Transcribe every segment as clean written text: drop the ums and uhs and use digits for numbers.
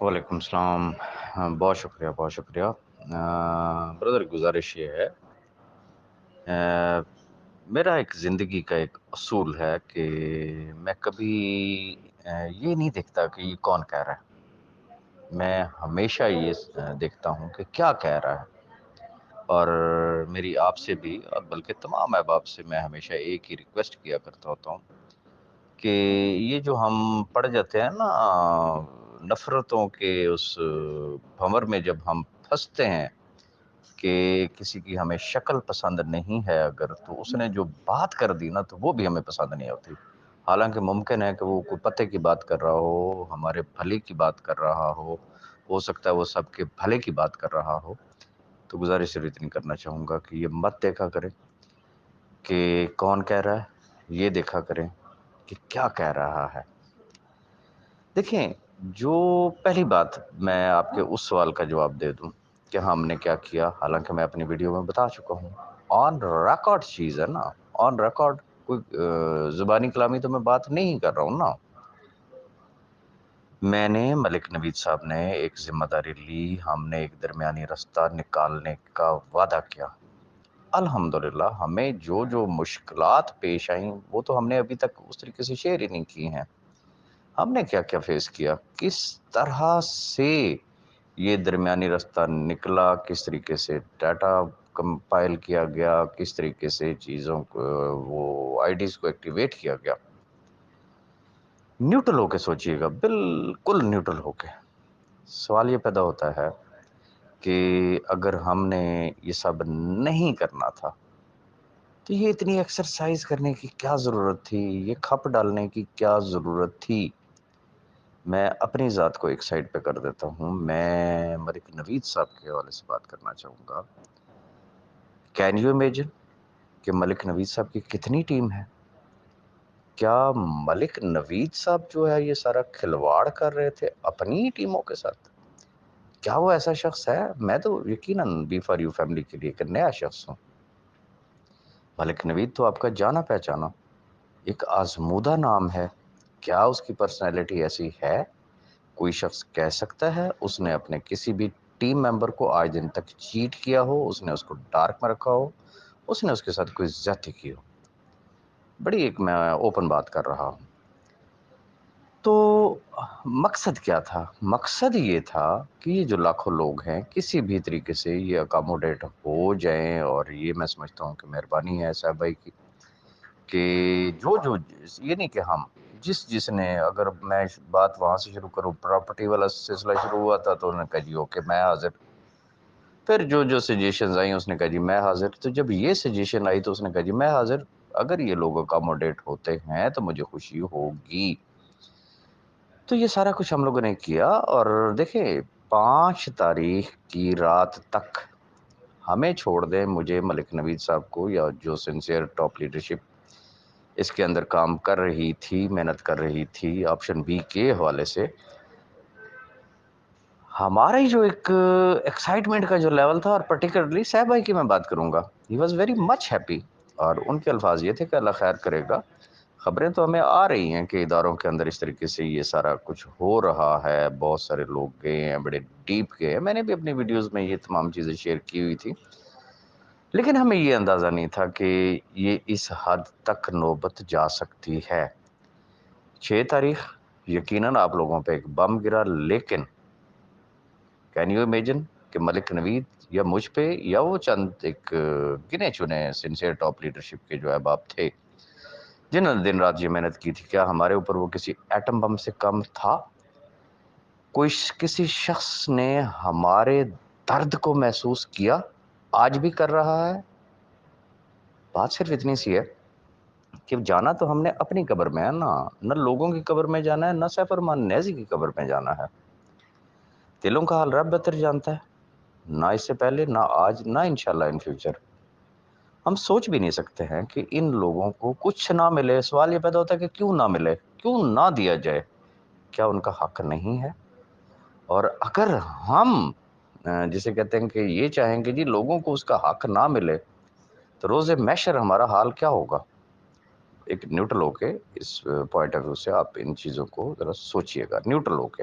وعلیکم السلام۔ بہت شکریہ بہت شکریہ۔ برادر گزارش یہ ہے، میرا ایک زندگی کا ایک اصول ہے کہ میں کبھی یہ نہیں دیکھتا کہ یہ کون کہہ رہا ہے، میں ہمیشہ یہ دیکھتا ہوں کہ کیا کہہ رہا ہے۔ اور میری آپ سے بھی اور بلکہ تمام احباب سے میں ہمیشہ ایک ہی ریکویسٹ کیا کرتا ہوتا ہوں کہ یہ جو ہم پڑ جاتے ہیں نا نفرتوں کے اس بھنور میں، جب ہم پھنستے ہیں کہ کسی کی ہمیں شکل پسند نہیں ہے، اگر تو اس نے جو بات کر دی نا تو وہ بھی ہمیں پسند نہیں ہوتی، حالانکہ ممکن ہے کہ وہ کوئی پتے کی بات کر رہا ہو، ہمارے بھلے کی بات کر رہا ہو سکتا ہے وہ سب کے بھلے کی بات کر رہا ہو۔ تو گزارش صرف اتنی کرنا چاہوں گا کہ یہ مت دیکھا کریں کہ کون کہہ رہا ہے، یہ دیکھا کریں کہ کیا کہہ رہا ہے۔ دیکھیں، جو پہلی بات میں آپ کے اس سوال کا جواب دے دوں کہ ہم نے کیا کیا، حالانکہ میں اپنی ویڈیو میں بتا چکا ہوں، آن ریکارڈ چیز ہے نا، آن ریکارڈ، کوئی زبانی کلامی تو میں بات نہیں کر رہا ہوں نا۔ میں نے ملک نوید صاحب نے ایک ذمہ داری لی، ہم نے ایک درمیانی رستہ نکالنے کا وعدہ کیا۔ الحمدللہ ہمیں جو جو مشکلات پیش آئیں وہ تو ہم نے ابھی تک اس طریقے سے شیئر ہی نہیں کی ہیں۔ ہم نے کیا کیا فیس کیا، کس طرح سے یہ درمیانی رستہ نکلا، کس طریقے سے ڈاٹا کمپائل کیا گیا، کس طریقے سے چیزوں کو وہ آئی ڈیز کو ایکٹیویٹ کیا گیا۔ نیوٹرل ہو کے سوچئے گا، بالکل نیوٹرل ہو کے۔ سوال یہ پیدا ہوتا ہے کہ اگر ہم نے یہ سب نہیں کرنا تھا تو یہ اتنی ایکسرسائز کرنے کی کیا ضرورت تھی، یہ کھپ ڈالنے کی کیا ضرورت تھی۔ میں اپنی ذات کو ایک سائڈ پہ کر دیتا ہوں، میں ملک نوید صاحب کے حوالے سے بات کرنا چاہوں گا۔ کین یو امیجن کہ ملک نوید صاحب کی کتنی ٹیم ہے؟ کیا ملک نوید صاحب جو ہے یہ سارا کھلواڑ کر رہے تھے اپنی ٹیموں کے ساتھ؟ کیا وہ ایسا شخص ہے؟ میں تو یقیناً بی فار یو فیملی کے لیے ایک نیا شخص ہوں۔ ملک نوید تو آپ کا جانا پہچانا ایک آزمودہ نام ہے۔ کیا اس کی پرسنالٹی ایسی ہے؟ کوئی شخص کہہ سکتا ہے اس نے اپنے کسی بھی ٹیم ممبر کو آج دن تک چیٹ کیا ہو، اس نے اس کو ڈارک میں رکھا ہو، اس نے اس کے ساتھ کوئی زیادتی کی ہو؟ بڑی ایک میں اوپن بات کر رہا ہوں۔ تو مقصد کیا تھا؟ مقصد یہ تھا کہ یہ جو لاکھوں لوگ ہیں کسی بھی طریقے سے یہ اکاموڈیٹ ہو جائیں، اور یہ میں سمجھتا ہوں کہ مہربانی ہے صاحب بھائی کی کہ جو یہ نہیں کہ ہم جس نے، اگر میں بات وہاں سے شروع کروں، پراپرٹی والا سلسلہ شروع ہوا تھا تو انہوں نے کہا جی اوکے میں حاضر، پھر جو سجیشنز آئیں اس نے کہا جی میں حاضر، تو جب یہ سجیشن آئی تو اس نے کہا جی میں حاضر، اگر یہ لوگ اکاموڈیٹ ہوتے ہیں تو مجھے خوشی ہوگی۔ تو یہ سارا کچھ ہم لوگوں نے کیا، اور دیکھیں 5 تاریخ کی رات تک ہمیں چھوڑ دیں، مجھے ملک نوید صاحب کو، یا جو سنسیئر ٹاپ لیڈرشپ اس کے اندر کام کر رہی تھی، محنت کر رہی تھی آپشن بی کے حوالے سے، ہمارا ہی جو ایک ایکسائٹمنٹ کا جو لیول تھا، اور پرٹیکولرلی صاحب بھائی کی میں بات کروں گا، he was very much happy, اور ان کے الفاظ یہ تھے کہ اللہ خیر کرے گا۔ خبریں تو ہمیں آ رہی ہیں کہ اداروں کے اندر اس طریقے سے یہ سارا کچھ ہو رہا ہے، بہت سارے لوگ گئے ہیں، بڑے ڈیپ گئے ہیں، میں نے بھی اپنی ویڈیوز میں یہ تمام چیزیں شیئر کی ہوئی تھی، لیکن ہمیں یہ اندازہ نہیں تھا کہ یہ اس حد تک نوبت جا سکتی ہے۔ 6 تاریخ یقیناً آپ لوگوں پہ ایک بم گرا، لیکن کین یو امیجن کہ ملک نوید یا مجھ پہ یا وہ چند ایک گنے چنے سنسیئر ٹاپ لیڈرشپ کے جو احباب تھے جنہوں نے دن رات یہ محنت کی تھی، کیا ہمارے اوپر وہ کسی ایٹم بم سے کم تھا؟ کوئی کسی شخص نے ہمارے درد کو محسوس کیا؟ آج بھی کر رہا ہے؟ بات صرف اتنی سی ہے کہ جانا تو ہم نے اپنی قبر میں ہے نا، نہ لوگوں کی قبر میں جانا ہے، نہ سیف ارمان نیازی کی قبر میں جانا ہے۔ دلوں کا حال رب بہتر جانتا ہے، نہ اس سے پہلے، نہ آج، نہ انشاءاللہ ان فیوچر۔ ہم سوچ بھی نہیں سکتے ہیں کہ ان لوگوں کو کچھ نہ ملے۔ سوال یہ پیدا ہوتا ہے کہ کیوں نہ ملے، کیوں نہ دیا جائے؟ کیا ان کا حق نہیں ہے؟ اور اگر ہم جسے کہتے ہیں کہ یہ چاہیں کہ جی لوگوں کو اس کا حق نہ ملے، تو روز محشر ہمارا حال کیا ہوگا؟ ایک نیوٹرل ہو کے اس پوائنٹ آف ویو سے آپ ان چیزوں کو ذرا سوچئے گا، نیوٹرل ہو کے۔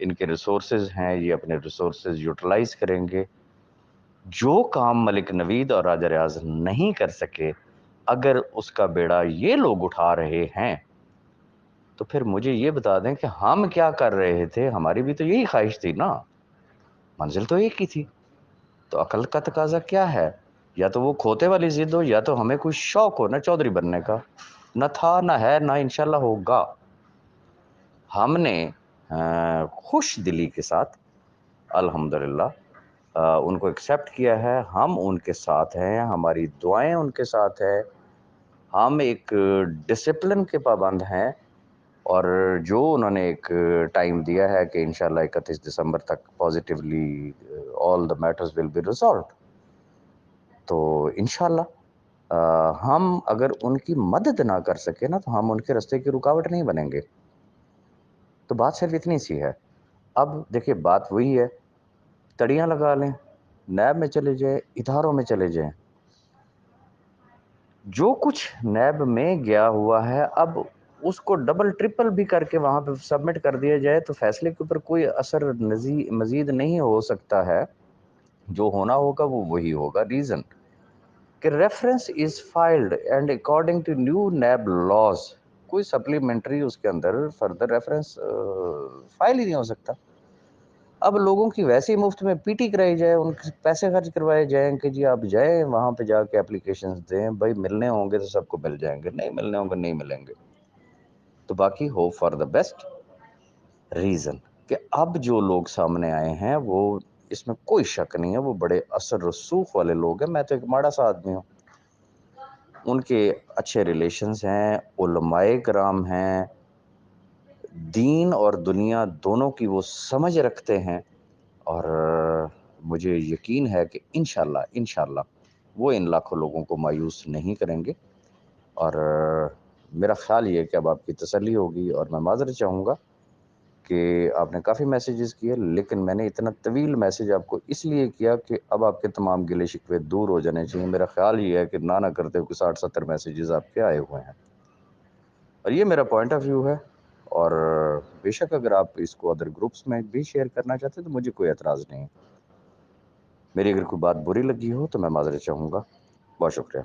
ان کے ریسورسز ہیں، یہ اپنے ریسورسز یوٹیلائز کریں گے. جو کام ملک نوید اور راجہ ریاض نہیں کر سکے، اگر اس کا بیڑا یہ لوگ اٹھا رہے ہیں تو پھر مجھے یہ بتا دیں کہ ہم کیا کر رہے تھے. ہماری بھی تو یہی خواہش تھی نا، منزل تو ایک ہی تھی. تو عقل کا تقاضا کیا ہے؟ یا تو وہ کھوتے والی ضد ہو، یا تو ہمیں کوئی شوق ہو نا چودھری بننے کا. نہ تھا، نہ ہے، نہ انشاءاللہ ہوگا. ہم نے خوش دلی کے ساتھ الحمدللہ ان کو ایکسیپٹ کیا ہے. ہم ان کے ساتھ ہیں، ہماری دعائیں ان کے ساتھ ہیں. ہم ایک ڈسپلن کے پابند ہیں، اور جو انہوں نے ایک ٹائم دیا ہے کہ انشاءاللہ 31 دسمبر تک positively all the matters will be resolved. تو انشاءاللہ ہم اگر ان کی مدد نہ کر سکے نا تو ہم ان کے راستے کی رکاوٹ نہیں بنیں گے. تو بات صرف اتنی سی ہے. اب دیکھیے بات وہی ہے، تڑیاں لگا لیں، نیب میں چلے جائیں، اداروں میں چلے جائیں. جو کچھ نیب میں گیا ہوا ہے اب اس کو ڈبل ٹرپل بھی کر کے وہاں پہ سبمٹ کر دیا جائے تو فیصلے کے اوپر کوئی اثر مزید نہیں ہو سکتا ہے. جو ہونا ہوگا وہ وہی ہوگا. ریزن کہ reference is filed and according to new NAB laws کوئی سپلیمنٹری اس کے اندر فردر ریفرنس فائل ہی نہیں ہو سکتا. اب لوگوں کی ویسے ہی مفت میں پی ٹی کرائی جائے، ان کے پیسے خرچ کروائے جائیں کہ جی آپ جائیں وہاں پہ جا کے اپلیکیشنز دیں. بھائی ملنے ہوں گے تو سب کو مل جائیں گے، نہیں ملنے ہوں گے نہیں ملیں گے. تو باقی hope for the best. Reason کہ اب جو لوگ سامنے آئے ہیں وہ اس میں کوئی شک نہیں ہے وہ بڑے اثر رسوخ والے لوگ ہیں. میں تو ایک ماڑا سا آدمی ہوں. ان کے اچھے ریلیشنز ہیں، علماء کرام ہیں، دین اور دنیا دونوں کی وہ سمجھ رکھتے ہیں. اور مجھے یقین ہے کہ انشاءاللہ وہ ان لاکھوں لوگوں کو مایوس نہیں کریں گے. اور میرا خیال یہ ہے کہ اب آپ کی تسلی ہوگی. اور میں معذرت چاہوں گا کہ آپ نے کافی میسیجز کیے، لیکن میں نے اتنا طویل میسیج آپ کو اس لیے کیا کہ اب آپ کے تمام گلے شکوے دور ہو جانے چاہیے. میرا خیال یہ ہے کہ نہ کرتے ہوئے 60-70 میسیجز آپ کے آئے ہوئے ہیں، اور یہ میرا پوائنٹ آف ویو ہے. اور بے شک اگر آپ اس کو ادر گروپس میں بھی شیئر کرنا چاہتے ہیں تو مجھے کوئی اعتراض نہیں. میری اگر کوئی بات بری لگی ہو تو میں معذرت چاہوں گا. بہت شکریہ.